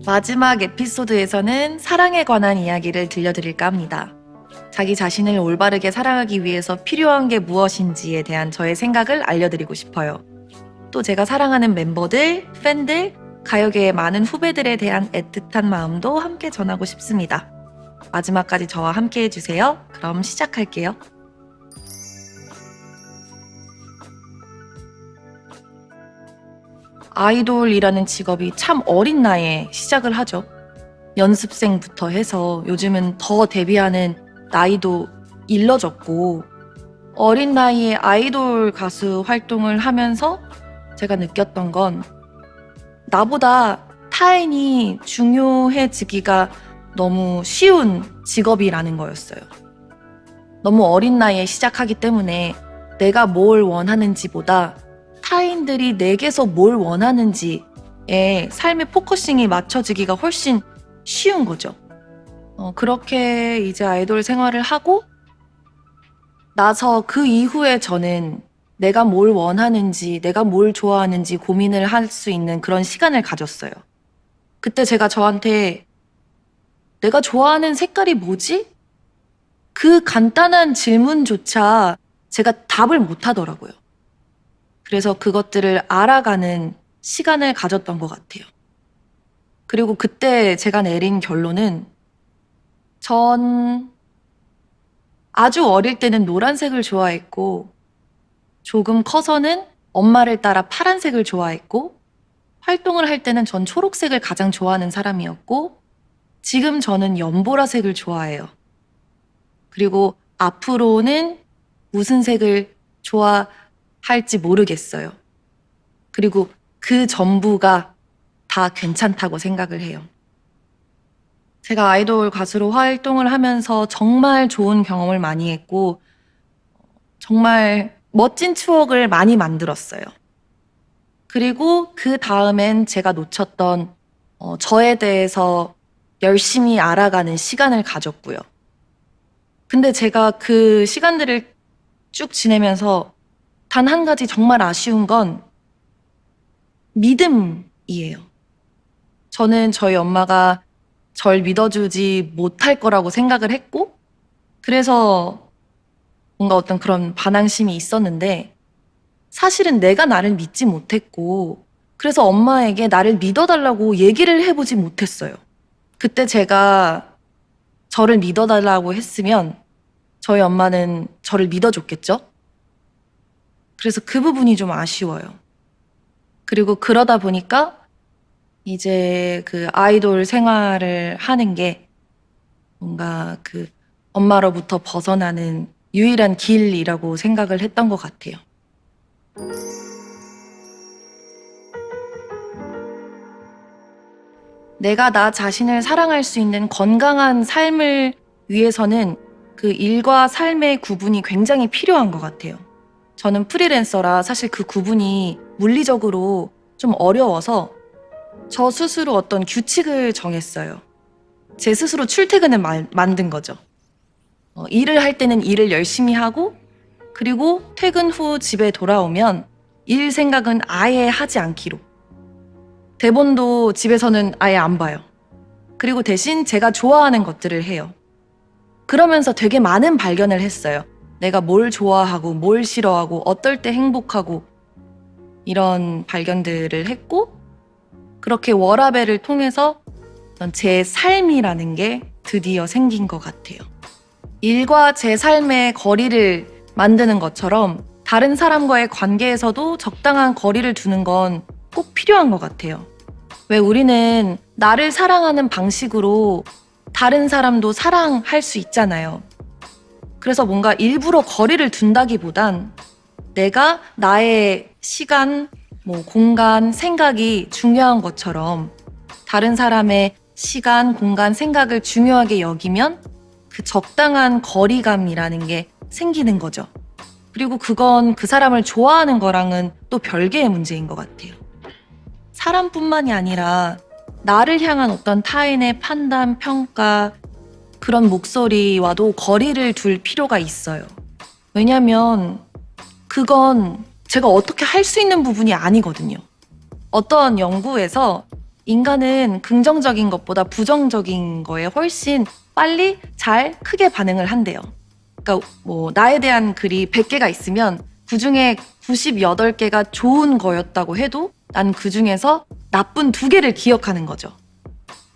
마지막 에피소드에서는 사랑에 관한 이야기를 들려드릴까 합니다. 자기 자신을 올바르게 사랑하기 위해서 필요한 게 무엇인지에 대한 저의 생각을 알려드리고 싶어요. 또 제가 사랑하는 멤버들, 팬들, 가요계의 많은 후배들에 대한 애틋한 마음도 함께 전하고 싶습니다. 마지막까지 저와 함께 해주세요. 그럼 시작할게요. 아이돌이라는 직업이 참 어린 나이에 시작을 하죠. 연습생부터 해서 요즘은 더 데뷔하는 나이도 일러졌고, 어린 나이에 아이돌 가수 활동을 하면서 제가 느꼈던 건 나보다 타인이 중요해지기가 너무 쉬운 직업이라는 거였어요. 너무 어린 나이에 시작하기 때문에 내가 뭘 원하는지보다 타인들이 내게서 뭘 원하는지에 삶의 포커싱이 맞춰지기가 훨씬 쉬운 거죠. 그렇게 이제 아이돌 생활을 하고 나서 그 이후에 저는 내가 뭘 원하는지, 내가 뭘 좋아하는지 고민을 할 수 있는 그런 시간을 가졌어요. 그때 제가 저한테 내가 좋아하는 색깔이 뭐지? 그 간단한 질문조차 제가 답을 못 하더라고요. 그래서 그것들을 알아가는 시간을 가졌던 것 같아요. 그리고 그때 제가 내린 결론은 전 아주 어릴 때는 노란색을 좋아했고 조금 커서는 엄마를 따라 파란색을 좋아했고 활동을 할 때는 전 초록색을 가장 좋아하는 사람이었고 지금 저는 연보라색을 좋아해요. 그리고 앞으로는 무슨 색을 좋아할지 모르겠어요. 그리고 그 전부가 다 괜찮다고 생각을 해요. 제가 아이돌 가수로 활동을 하면서 정말 좋은 경험을 많이 했고 정말 멋진 추억을 많이 만들었어요. 그리고 그 다음엔 제가 놓쳤던 저에 대해서 열심히 알아가는 시간을 가졌고요. 근데 제가 그 시간들을 쭉 지내면서 단 한 가지 정말 아쉬운 건 믿음이에요. 저는 저희 엄마가 절 믿어주지 못할 거라고 생각을 했고 그래서 뭔가 어떤 그런 반항심이 있었는데 사실은 내가 나를 믿지 못했고 그래서 엄마에게 나를 믿어달라고 얘기를 해보지 못했어요. 그때 제가 저를 믿어달라고 했으면 저희 엄마는 저를 믿어줬겠죠? 그래서 그 부분이 좀 아쉬워요. 그리고 그러다 보니까 이제 그 아이돌 생활을 하는 게 뭔가 그 엄마로부터 벗어나는 유일한 길이라고 생각을 했던 것 같아요. 내가 나 자신을 사랑할 수 있는 건강한 삶을 위해서는 그 일과 삶의 구분이 굉장히 필요한 것 같아요. 저는 프리랜서라 사실 그 구분이 물리적으로 좀 어려워서 저 스스로 어떤 규칙을 정했어요. 제 스스로 출퇴근을 만든 거죠. 일을 할 때는 일을 열심히 하고 그리고 퇴근 후 집에 돌아오면 일 생각은 아예 하지 않기로. 대본도 집에서는 아예 안 봐요. 그리고 대신 제가 좋아하는 것들을 해요. 그러면서 되게 많은 발견을 했어요. 내가 뭘 좋아하고 뭘 싫어하고 어떨 때 행복하고 이런 발견들을 했고 그렇게 워라밸을 통해서 제 삶이라는 게 드디어 생긴 것 같아요. 일과 제 삶의 거리를 만드는 것처럼 다른 사람과의 관계에서도 적당한 거리를 두는 건 꼭 필요한 것 같아요. 왜 우리는 나를 사랑하는 방식으로 다른 사람도 사랑할 수 있잖아요. 그래서 뭔가 일부러 거리를 둔다기보단 내가 나의 시간, 공간, 생각이 중요한 것처럼 다른 사람의 시간, 공간, 생각을 중요하게 여기면 그 적당한 거리감이라는 게 생기는 거죠. 그리고 그건 그 사람을 좋아하는 거랑은 또 별개의 문제인 것 같아요. 사람뿐만이 아니라 나를 향한 어떤 타인의 판단, 평가, 그런 목소리와도 거리를 둘 필요가 있어요. 왜냐면 그건 제가 어떻게 할 수 있는 부분이 아니거든요. 어떤 연구에서 인간은 긍정적인 것보다 부정적인 거에 훨씬 빨리 잘 크게 반응을 한대요. 그러니까 뭐 나에 대한 글이 100개가 있으면 그중에 98개가 좋은 거였다고 해도 난 그중에서 나쁜 2개를 기억하는 거죠.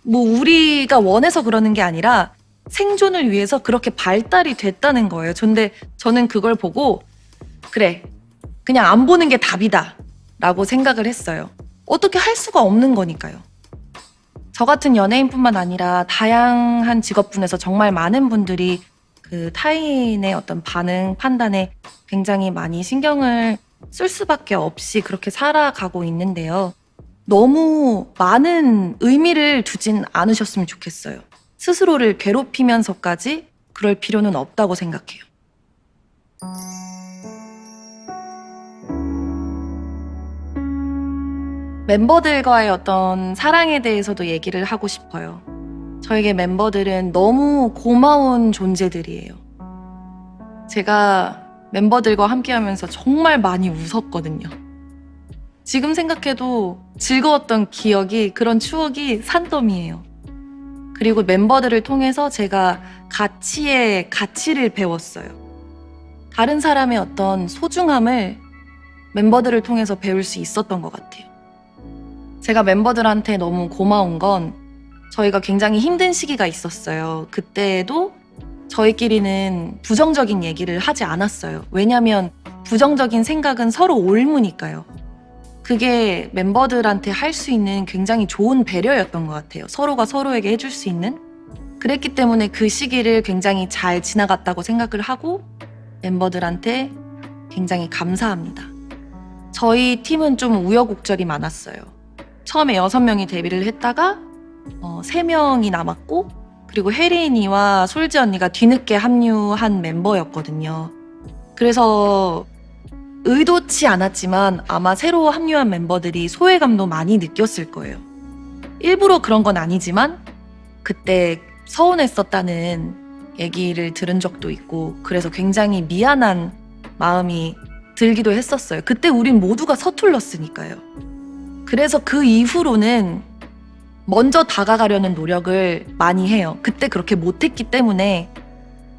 뭐 우리가 원해서 그러는 게 아니라 생존을 위해서 그렇게 발달이 됐다는 거예요. 근데 저는 그걸 보고 그래, 그냥 안 보는 게 답이다 라고 생각을 했어요. 어떻게 할 수가 없는 거니까요. 저 같은 연예인뿐만 아니라 다양한 직업군에서 정말 많은 분들이 그 타인의 어떤 반응, 판단에 굉장히 많이 신경을 쓸 수밖에 없이 그렇게 살아가고 있는데요. 너무 많은 의미를 두진 않으셨으면 좋겠어요. 스스로를 괴롭히면서까지 그럴 필요는 없다고 생각해요. 멤버들과의 어떤 사랑에 대해서도 얘기를 하고 싶어요. 저에게 멤버들은 너무 고마운 존재들이에요. 제가 멤버들과 함께하면서 정말 많이 웃었거든요. 지금 생각해도 즐거웠던 기억이, 그런 추억이 산더미예요. 그리고 멤버들을 통해서 제가 가치의 가치를 배웠어요. 다른 사람의 어떤 소중함을 멤버들을 통해서 배울 수 있었던 것 같아요. 제가 멤버들한테 너무 고마운 건 저희가 굉장히 힘든 시기가 있었어요. 그때도 저희끼리는 부정적인 얘기를 하지 않았어요. 왜냐면 부정적인 생각은 서로 옮으니까요. 그게 멤버들한테 할 수 있는 굉장히 좋은 배려였던 것 같아요. 서로가 서로에게 해줄 수 있는. 그랬기 때문에 그 시기를 굉장히 잘 지나갔다고 생각을 하고 멤버들한테 굉장히 감사합니다. 저희 팀은 좀 우여곡절이 많았어요. 처음에 6명이 데뷔를 했다가 3명이 남았고, 그리고 혜린이와 솔지 언니가 뒤늦게 합류한 멤버였거든요. 그래서 의도치 않았지만 아마 새로 합류한 멤버들이 소외감도 많이 느꼈을 거예요. 일부러 그런 건 아니지만 그때 서운했었다는 얘기를 들은 적도 있고, 그래서 굉장히 미안한 마음이 들기도 했었어요. 그때 우린 모두가 서툴렀으니까요. 그래서 그 이후로는 먼저 다가가려는 노력을 많이 해요. 그때 그렇게 못했기 때문에.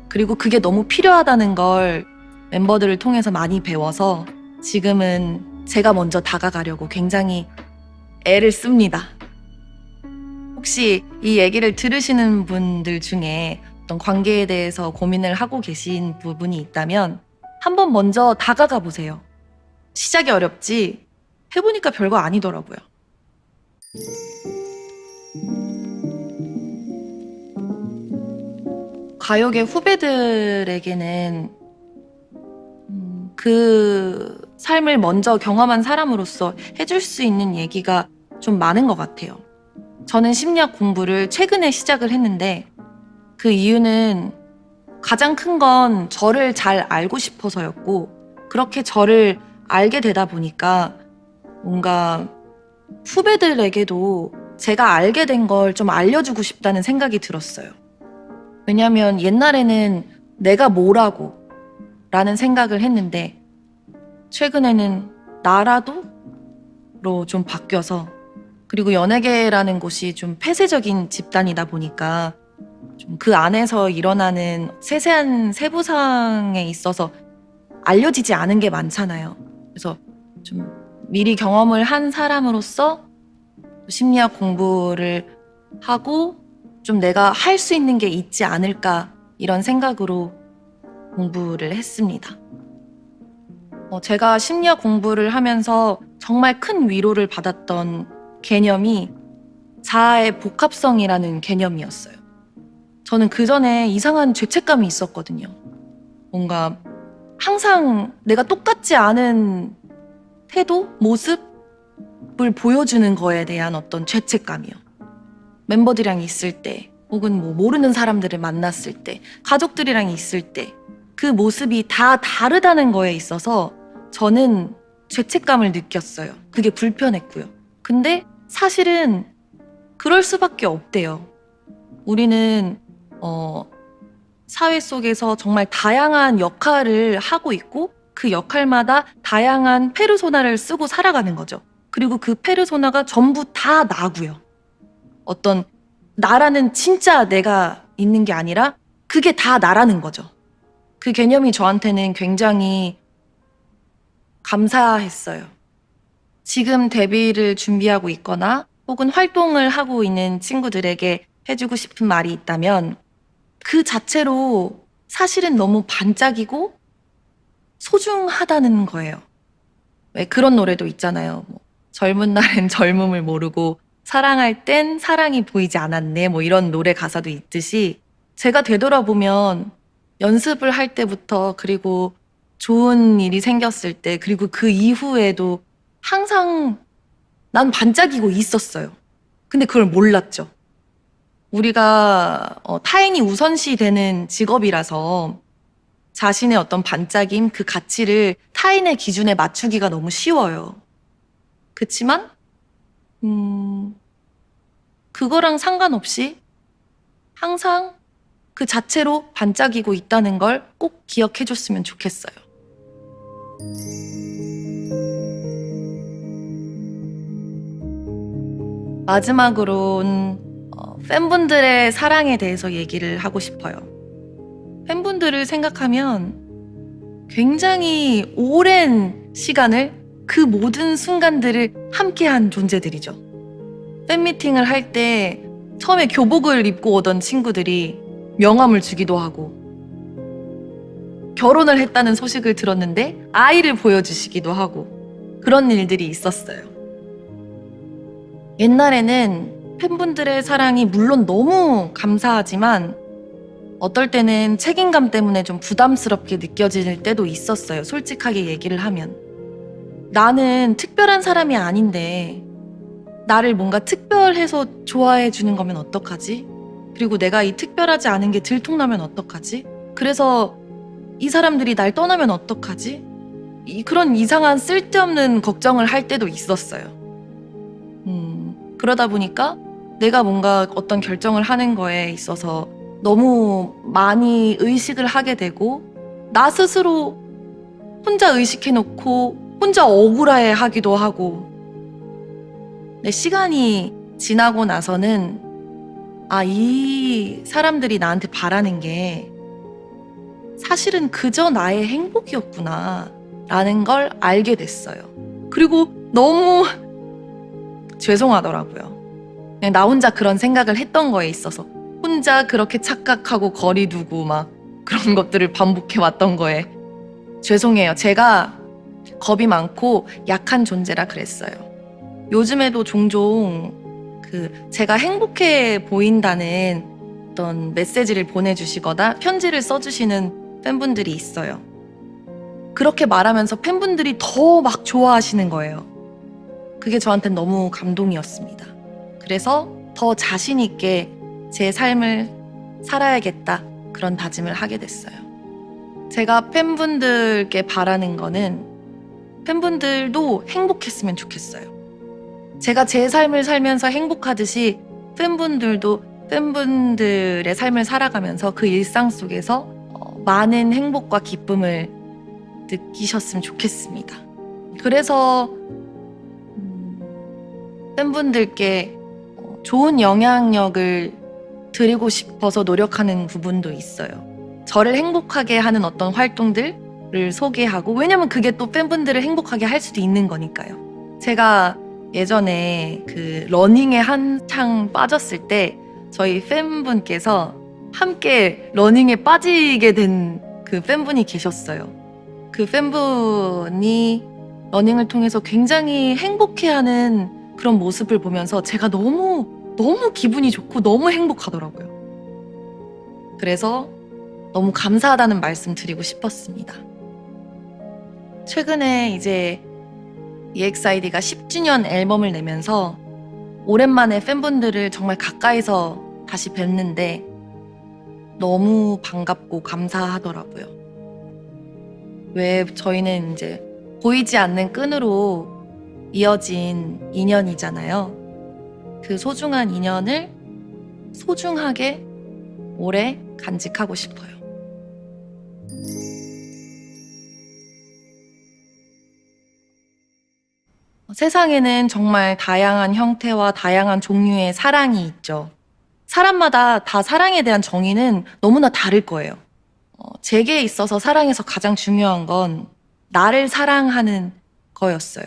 그리고 그게 너무 필요하다는 걸 멤버들을 통해서 많이 배워서 지금은 제가 먼저 다가가려고 굉장히 애를 씁니다. 혹시 이 얘기를 들으시는 분들 중에 어떤 관계에 대해서 고민을 하고 계신 부분이 있다면 한번 먼저 다가가 보세요. 시작이 어렵지 해보니까 별거 아니더라고요. 가요계 후배들에게는 그 삶을 먼저 경험한 사람으로서 해줄 수 있는 얘기가 좀 많은 것 같아요. 저는 심리학 공부를 최근에 시작을 했는데 그 이유는 가장 큰 건 저를 잘 알고 싶어서였고, 그렇게 저를 알게 되다 보니까 뭔가 후배들에게도 제가 알게 된 걸 좀 알려주고 싶다는 생각이 들었어요. 왜냐면 옛날에는 내가 뭐라고 라는 생각을 했는데 최근에는 나라도로 좀 바뀌어서, 그리고 연예계라는 곳이 좀 폐쇄적인 집단이다 보니까 좀 그 안에서 일어나는 세세한 세부상에 있어서 알려지지 않은 게 많잖아요. 그래서 좀 미리 경험을 한 사람으로서 심리학 공부를 하고 좀 내가 할 수 있는 게 있지 않을까, 이런 생각으로 공부를 했습니다. 제가 심리학 공부를 하면서 정말 큰 위로를 받았던 개념이 자아의 복합성이라는 개념이었어요. 저는 그전에 이상한 죄책감이 있었거든요. 뭔가 항상 내가 똑같지 않은 태도, 모습을 보여주는 거에 대한 어떤 죄책감이요. 멤버들이랑 있을 때, 혹은 뭐 모르는 사람들을 만났을 때, 가족들이랑 있을 때 그 모습이 다 다르다는 거에 있어서 저는 죄책감을 느꼈어요. 그게 불편했고요. 근데 사실은 그럴 수밖에 없대요. 우리는 사회 속에서 정말 다양한 역할을 하고 있고 그 역할마다 다양한 페르소나를 쓰고 살아가는 거죠. 그리고 그 페르소나가 전부 다 나고요. 어떤 나라는 진짜 내가 있는 게 아니라 그게 다 나라는 거죠. 그 개념이 저한테는 굉장히 감사했어요. 지금 데뷔를 준비하고 있거나 혹은 활동을 하고 있는 친구들에게 해주고 싶은 말이 있다면 그 자체로 사실은 너무 반짝이고 소중하다는 거예요. 왜 그런 노래도 있잖아요. 뭐, 젊은 날엔 젊음을 모르고 사랑할 땐 사랑이 보이지 않았네. 뭐 이런 노래 가사도 있듯이 제가 되돌아보면 연습을 할 때부터 그리고 좋은 일이 생겼을 때 그리고 그 이후에도 항상 난 반짝이고 있었어요. 근데 그걸 몰랐죠. 우리가 타인이 우선시 되는 직업이라서 자신의 어떤 반짝임, 그 가치를 타인의 기준에 맞추기가 너무 쉬워요. 그치만 그거랑 상관없이 항상 그 자체로 반짝이고 있다는 걸 꼭 기억해 줬으면 좋겠어요. 마지막으론 팬분들의 사랑에 대해서 얘기를 하고 싶어요. 팬분들을 생각하면 굉장히 오랜 시간을 그 모든 순간들을 함께한 존재들이죠. 팬미팅을 할 때 처음에 교복을 입고 오던 친구들이 명함을 주기도 하고 결혼을 했다는 소식을 들었는데 아이를 보여주시기도 하고 그런 일들이 있었어요. 옛날에는 팬분들의 사랑이 물론 너무 감사하지만 어떨 때는 책임감 때문에 좀 부담스럽게 느껴질 때도 있었어요. 솔직하게 얘기를 하면. 나는 특별한 사람이 아닌데 나를 뭔가 특별해서 좋아해 주는 거면 어떡하지? 그리고 내가 이 특별하지 않은 게 들통나면 어떡하지? 그래서 이 사람들이 날 떠나면 어떡하지? 그런 이상한 쓸데없는 걱정을 할 때도 있었어요. 그러다 보니까 내가 뭔가 어떤 결정을 하는 거에 있어서 너무 많이 의식을 하게 되고 나 스스로 혼자 의식해놓고 혼자 억울해 하기도 하고 근데 시간이 지나고 나서는 이 사람들이 나한테 바라는 게 사실은 그저 나의 행복이었구나 라는 걸 알게 됐어요. 그리고 너무 죄송하더라고요. 그냥 나 혼자 그런 생각을 했던 거에 있어서 혼자 그렇게 착각하고 거리 두고 막 그런 것들을 반복해 왔던 거에 죄송해요. 제가 겁이 많고 약한 존재라 그랬어요. 요즘에도 종종 제가 행복해 보인다는 어떤 메시지를 보내주시거나 편지를 써주시는 팬분들이 있어요. 그렇게 말하면서 팬분들이 더 막 좋아하시는 거예요. 그게 저한테는 너무 감동이었습니다. 그래서 더 자신 있게 제 삶을 살아야겠다 그런 다짐을 하게 됐어요. 제가 팬분들께 바라는 거는 팬분들도 행복했으면 좋겠어요. 제가 제 삶을 살면서 행복하듯이 팬분들도 팬분들의 삶을 살아가면서 그 일상 속에서 많은 행복과 기쁨을 느끼셨으면 좋겠습니다. 그래서 팬분들께 좋은 영향력을 드리고 싶어서 노력하는 부분도 있어요. 저를 행복하게 하는 어떤 활동들을 소개하고 왜냐면 그게 또 팬분들을 행복하게 할 수도 있는 거니까요. 제가 예전에 러닝에 한창 빠졌을 때 저희 팬분께서 함께 러닝에 빠지게 된 그 팬분이 계셨어요. 그 팬분이 러닝을 통해서 굉장히 행복해하는 그런 모습을 보면서 제가 너무 기분이 좋고 너무 행복하더라고요. 그래서 너무 감사하다는 말씀 드리고 싶었습니다. 최근에 이제 EXID가 10주년 앨범을 내면서 오랜만에 팬분들을 정말 가까이서 다시 뵀는데 너무 반갑고 감사하더라고요. 왜 저희는 이제 보이지 않는 끈으로 이어진 인연이잖아요. 그 소중한 인연을 소중하게 오래 간직하고 싶어요. 세상에는 정말 다양한 형태와 다양한 종류의 사랑이 있죠. 사람마다 다 사랑에 대한 정의는 너무나 다를 거예요. 제게 있어서 사랑에서 가장 중요한 건 나를 사랑하는 거였어요.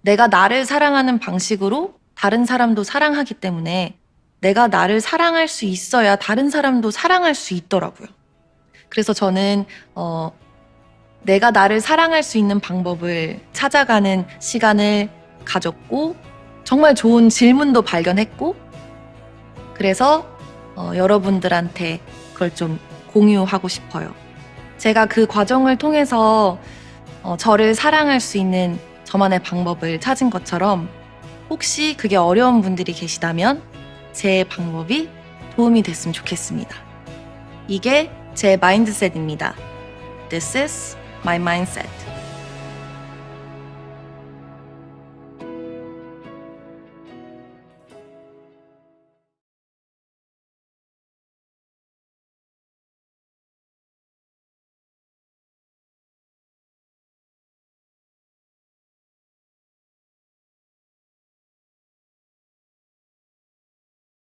내가 나를 사랑하는 방식으로 다른 사람도 사랑하기 때문에 내가 나를 사랑할 수 있어야 다른 사람도 사랑할 수 있더라고요. 그래서 저는 내가 나를 사랑할 수 있는 방법을 찾아가는 시간을 가졌고 정말 좋은 질문도 발견했고 그래서 여러분들한테 그걸 좀 공유하고 싶어요. 제가 그 과정을 통해서 저를 사랑할 수 있는 저만의 방법을 찾은 것처럼 혹시 그게 어려운 분들이 계시다면 제 방법이 도움이 됐으면 좋겠습니다. 이게 제 마인드셋입니다. This is my mindset.